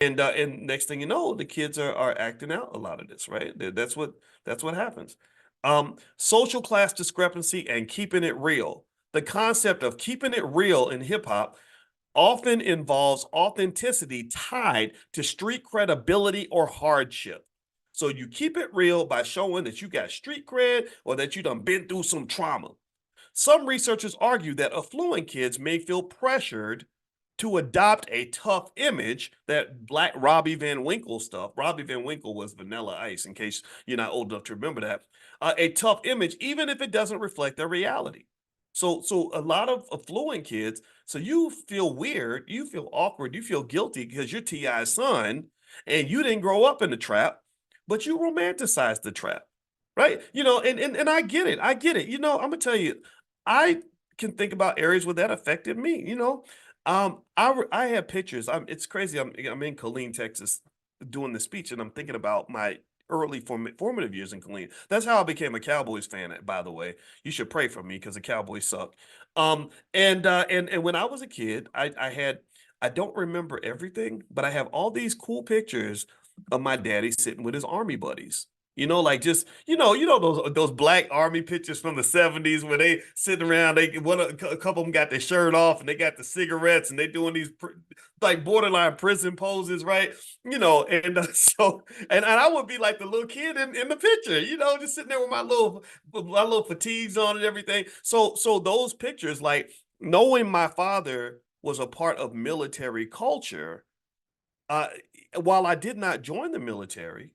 And next thing you know, the kids are acting out a lot of this, right? That's what happens. Social class discrepancy and keeping it real. The concept of keeping it real in hip hop often involves authenticity tied to street credibility or hardship. So you keep it real by showing that you got street cred or that you done been through some trauma. Some researchers argue that affluent kids may feel pressured to adopt a tough image, that Black Robbie Van Winkle stuff. Robbie Van Winkle was Vanilla Ice, in case you're not old enough to remember that. A tough image, even if it doesn't reflect their reality. So a lot of affluent kids, so you feel weird, you feel awkward, you feel guilty because you're T.I.'s son and you didn't grow up in the trap, but you romanticize the trap, right? And I get it. I get it. I'm gonna tell you, I can think about areas where that affected me. I have pictures. It's crazy. I'm in Killeen, Texas, doing the speech, and I'm thinking about my early formative years in Killeen. That's how I became a Cowboys fan. By the way, you should pray for me because the Cowboys suck. And when I was a kid, I don't remember everything, but I have all these cool pictures of my daddy sitting with his army buddies. Like just those black army pictures from the '70s where they sitting around. A couple of them got their shirt off and they got the cigarettes and they doing these like borderline prison poses, right? And so and I would be like the little kid in the picture, just sitting there with my little fatigues on and everything. So those pictures, like knowing my father was a part of military culture, uh, while I did not join the military,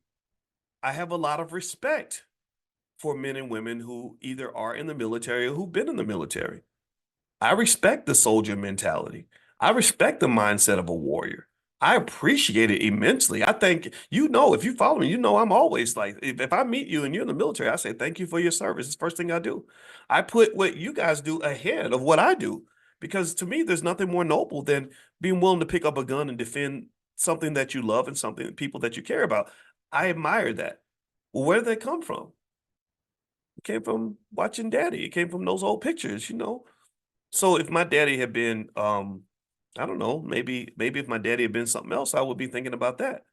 I have a lot of respect for men and women who either are in the military or who've been in the military. I respect the soldier mentality. I respect the mindset of a warrior. I appreciate it immensely. I think, if you follow me, I'm always like, if I meet you and you're in the military, I say, thank you for your service. It's the first thing I do. I put what you guys do ahead of what I do because to me, there's nothing more noble than being willing to pick up a gun and defend something that you love and something, people that you care about. I admire that. Well, where did that come from? It came from watching daddy. It came from those old pictures. So if my daddy had been, I don't know, maybe if my daddy had been something else, I would be thinking about that,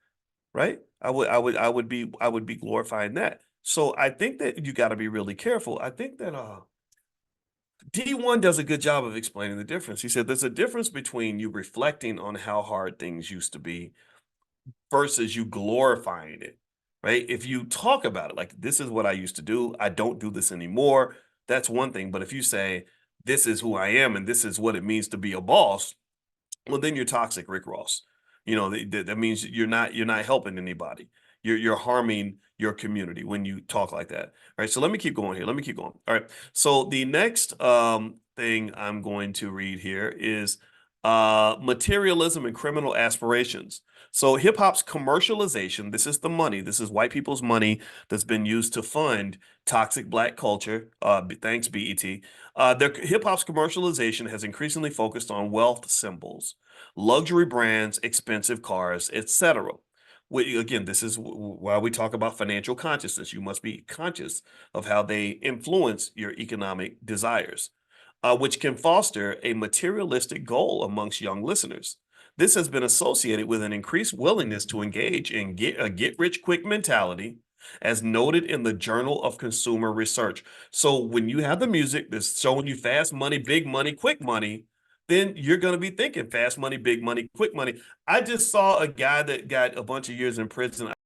right? I would be glorifying that. So I think that you got to be really careful. I think that D1 does a good job of explaining the difference. He said there's a difference between you reflecting on how hard things used to be versus you glorifying it, right? If you talk about it like this is what I used to do, I don't do this anymore, that's one thing. But if you say this is who I am and this is what it means to be a boss, well, then you're toxic, Rick Ross. That means you're not helping anybody. You're harming your community when you talk like that. All right. So let me keep going here. Let me keep going. All right. So the next thing I'm going to read here is materialism and criminal aspirations. So hip hop's commercialization, this is the money, this is white people's money that's been used to fund toxic black culture. Thanks, BET. Their hip hop's commercialization has increasingly focused on wealth symbols, luxury brands, expensive cars, etc. Again, this is why we talk about financial consciousness. You must be conscious of how they influence your economic desires, which can foster a materialistic goal amongst young listeners. This has been associated with an increased willingness to engage in get rich quick mentality, as noted in the Journal of Consumer Research. So when you have the music that's showing you fast money, quick money, then you're going to be thinking fast money, big money, quick money. I just saw a guy that got a bunch of years in prison.